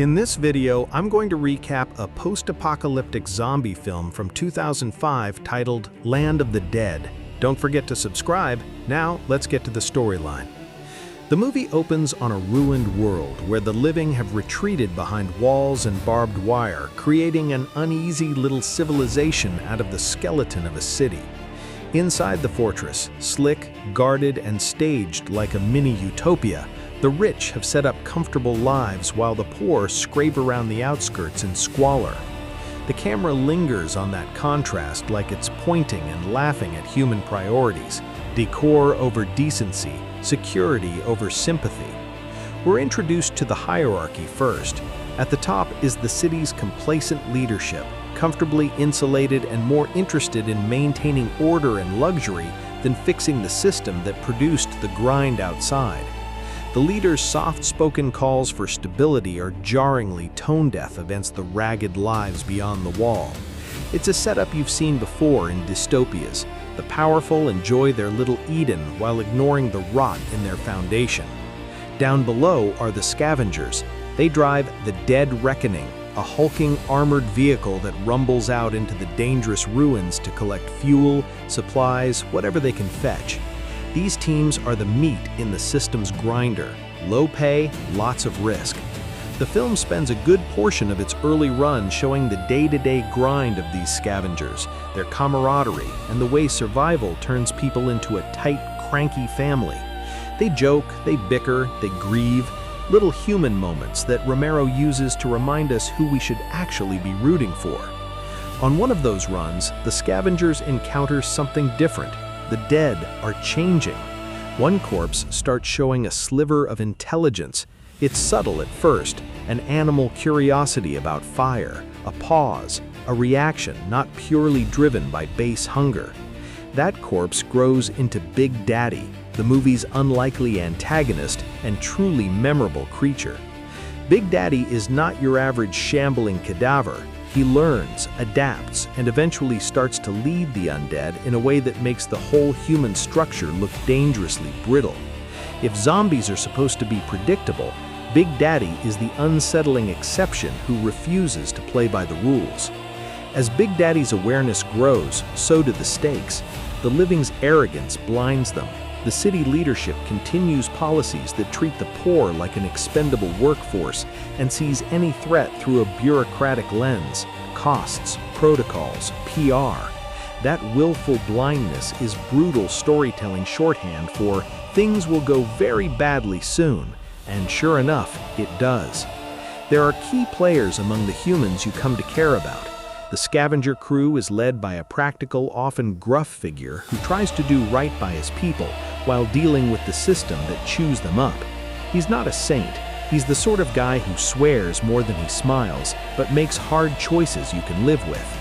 In this video, I'm going to recap a post-apocalyptic zombie film from 2005 titled Land of the Dead. Don't forget to subscribe. Now, let's get to the storyline. The movie opens on a ruined world where the living have retreated behind walls and barbed wire, creating an uneasy little civilization out of the skeleton of a city. Inside the fortress, slick, guarded, and staged like a mini-utopia, the rich have set up comfortable lives while the poor scrape around the outskirts in squalor. The camera lingers on that contrast like it's pointing and laughing at human priorities, decor over decency, security over sympathy. We're introduced to the hierarchy first. At the top is the city's complacent leadership, comfortably insulated and more interested in maintaining order and luxury than fixing the system that produced the grind outside. The leader's soft-spoken calls for stability are jarringly tone-deaf against the ragged lives beyond the wall. It's a setup you've seen before in dystopias. The powerful enjoy their little Eden while ignoring the rot in their foundation. Down below are the Scavengers. They drive the Dead Reckoning, a hulking armored vehicle that rumbles out into the dangerous ruins to collect fuel, supplies, whatever they can fetch. These teams are the meat in the system's grinder. Low pay, lots of risk. The film spends a good portion of its early run showing the day-to-day grind of these scavengers, their camaraderie, and the way survival turns people into a tight, cranky family. They joke, they bicker, they grieve, little human moments that Romero uses to remind us who we should actually be rooting for. On one of those runs, the scavengers encounter something different. The dead are changing. One corpse starts showing a sliver of intelligence. It's subtle at first, an animal curiosity about fire, a pause, a reaction not purely driven by base hunger. That corpse grows into Big Daddy, the movie's unlikely antagonist and truly memorable creature. Big Daddy is not your average shambling cadaver. He learns, adapts, and eventually starts to lead the undead in a way that makes the whole human structure look dangerously brittle. If zombies are supposed to be predictable, Big Daddy is the unsettling exception who refuses to play by the rules. As Big Daddy's awareness grows, so do the stakes. The living's arrogance blinds them. The city leadership continues policies that treat the poor like an expendable workforce and sees any threat through a bureaucratic lens, costs, protocols, PR. That willful blindness is brutal storytelling shorthand for things will go very badly soon, and sure enough, it does. There are key players among the humans you come to care about. The scavenger crew is led by a practical, often gruff figure who tries to do right by his people while dealing with the system that chews them up. He's not a saint. He's the sort of guy who swears more than he smiles, but makes hard choices you can live with.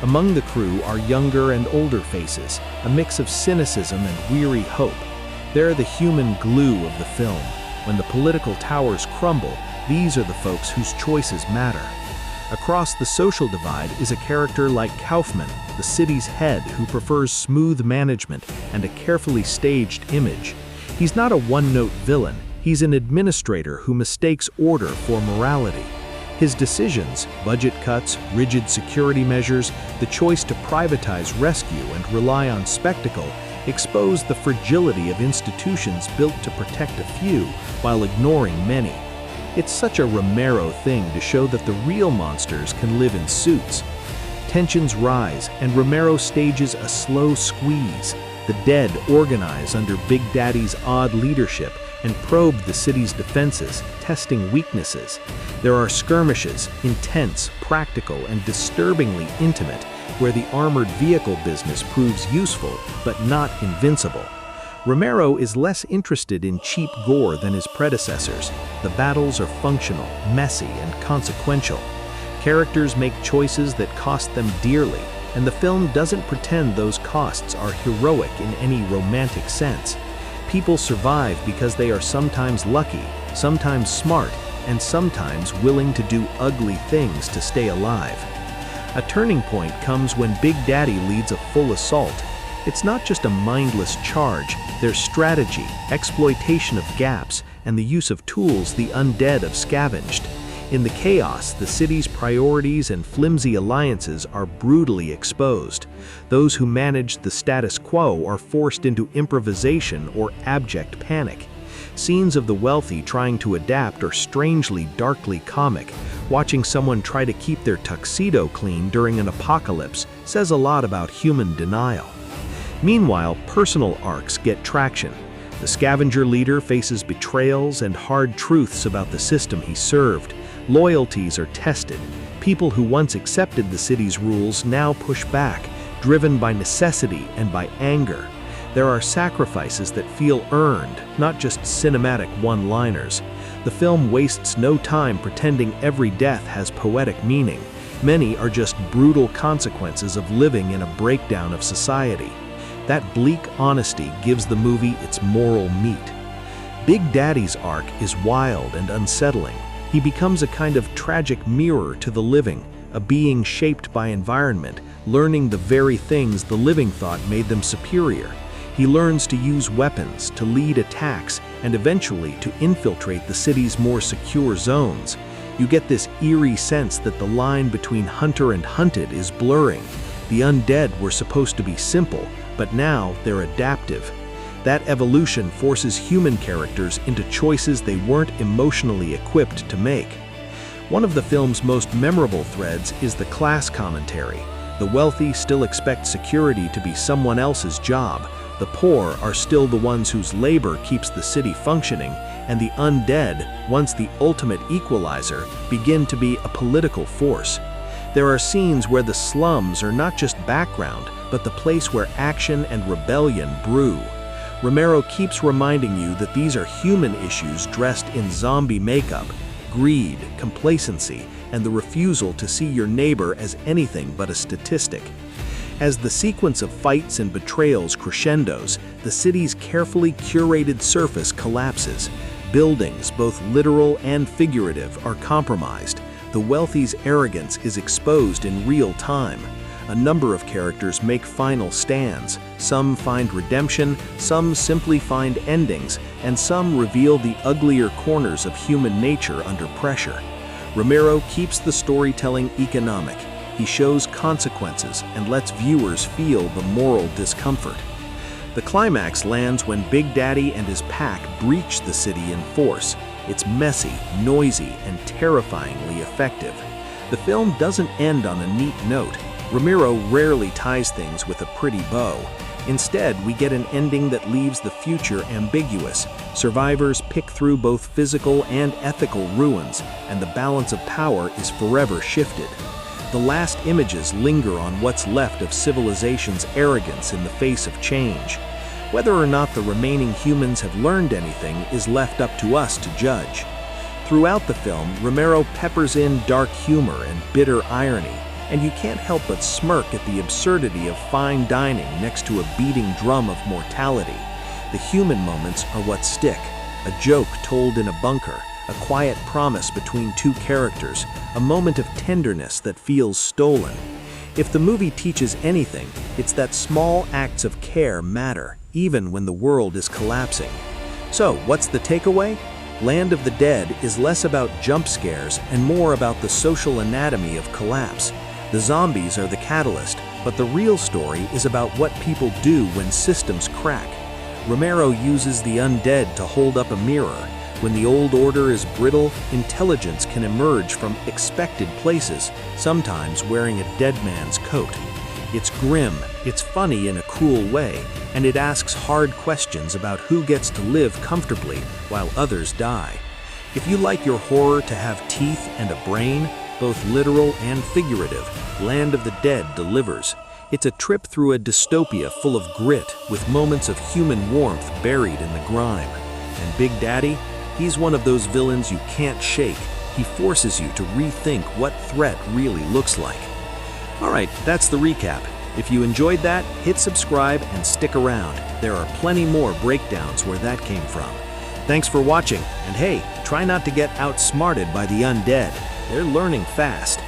Among the crew are younger and older faces, a mix of cynicism and weary hope. They're the human glue of the film. When the political towers crumble, these are the folks whose choices matter. Across the social divide is a character like Kaufman, the city's head who prefers smooth management and a carefully staged image. He's not a one-note villain, he's an administrator who mistakes order for morality. His decisions, budget cuts, rigid security measures, the choice to privatize rescue and rely on spectacle, expose the fragility of institutions built to protect a few while ignoring many. It's such a Romero thing to show that the real monsters can live in suits. Tensions rise, and Romero stages a slow squeeze. The dead organize under Big Daddy's odd leadership and probe the city's defenses, testing weaknesses. There are skirmishes, intense, practical, and disturbingly intimate, where the armored vehicle business proves useful, but not invincible. Romero is less interested in cheap gore than his predecessors. The battles are functional, messy, and consequential. Characters make choices that cost them dearly, and the film doesn't pretend those costs are heroic in any romantic sense. People survive because they are sometimes lucky, sometimes smart, and sometimes willing to do ugly things to stay alive. A turning point comes when Big Daddy leads a full assault. It's not just a mindless charge, there's strategy, exploitation of gaps, and the use of tools the undead have scavenged. In the chaos, the city's priorities and flimsy alliances are brutally exposed. Those who manage the status quo are forced into improvisation or abject panic. Scenes of the wealthy trying to adapt are strangely darkly comic. Watching someone try to keep their tuxedo clean during an apocalypse says a lot about human denial. Meanwhile, personal arcs get traction. The scavenger leader faces betrayals and hard truths about the system he served. Loyalties are tested. People who once accepted the city's rules now push back, driven by necessity and by anger. There are sacrifices that feel earned, not just cinematic one-liners. The film wastes no time pretending every death has poetic meaning. Many are just brutal consequences of living in a breakdown of society. That bleak honesty gives the movie its moral meat. Big Daddy's arc is wild and unsettling. He becomes a kind of tragic mirror to the living, a being shaped by environment, learning the very things the living thought made them superior. He learns to use weapons, to lead attacks, and eventually to infiltrate the city's more secure zones. You get this eerie sense that the line between hunter and hunted is blurring. The undead were supposed to be simple, but now they're adaptive. That evolution forces human characters into choices they weren't emotionally equipped to make. One of the film's most memorable threads is the class commentary. The wealthy still expect security to be someone else's job. The poor are still the ones whose labor keeps the city functioning, and the undead, once the ultimate equalizer, begin to be a political force. There are scenes where the slums are not just background, but the place where action and rebellion brew. Romero keeps reminding you that these are human issues dressed in zombie makeup: greed, complacency, and the refusal to see your neighbor as anything but a statistic. As the sequence of fights and betrayals crescendos, the city's carefully curated surface collapses. Buildings, both literal and figurative, are compromised. The wealthy's arrogance is exposed in real time. A number of characters make final stands. Some find redemption, some simply find endings, and some reveal the uglier corners of human nature under pressure. Romero keeps the storytelling economic. He shows consequences and lets viewers feel the moral discomfort. The climax lands when Big Daddy and his pack breach the city in force. It's messy, noisy, and terrifyingly effective. The film doesn't end on a neat note. Romero rarely ties things with a pretty bow. Instead, we get an ending that leaves the future ambiguous. Survivors pick through both physical and ethical ruins, and the balance of power is forever shifted. The last images linger on what's left of civilization's arrogance in the face of change. Whether or not the remaining humans have learned anything is left up to us to judge. Throughout the film, Romero peppers in dark humor and bitter irony, and you can't help but smirk at the absurdity of fine dining next to a beating drum of mortality. The human moments are what stick: a joke told in a bunker, a quiet promise between two characters, a moment of tenderness that feels stolen. If the movie teaches anything, it's that small acts of care matter, even when the world is collapsing. So, what's the takeaway? Land of the Dead is less about jump scares and more about the social anatomy of collapse. The zombies are the catalyst, but the real story is about what people do when systems crack. Romero uses the undead to hold up a mirror. When the old order is brittle, intelligence can emerge from expected places, sometimes wearing a dead man's coat. It's grim, it's funny in a cool way, and it asks hard questions about who gets to live comfortably while others die. If you like your horror to have teeth and a brain, both literal and figurative, Land of the Dead delivers. It's a trip through a dystopia full of grit, with moments of human warmth buried in the grime. And Big Daddy? He's one of those villains you can't shake. He forces you to rethink what threat really looks like. Alright, that's the recap. If you enjoyed that, hit subscribe and stick around. There are plenty more breakdowns where that came from. Thanks for watching, and hey, try not to get outsmarted by the undead. They're learning fast.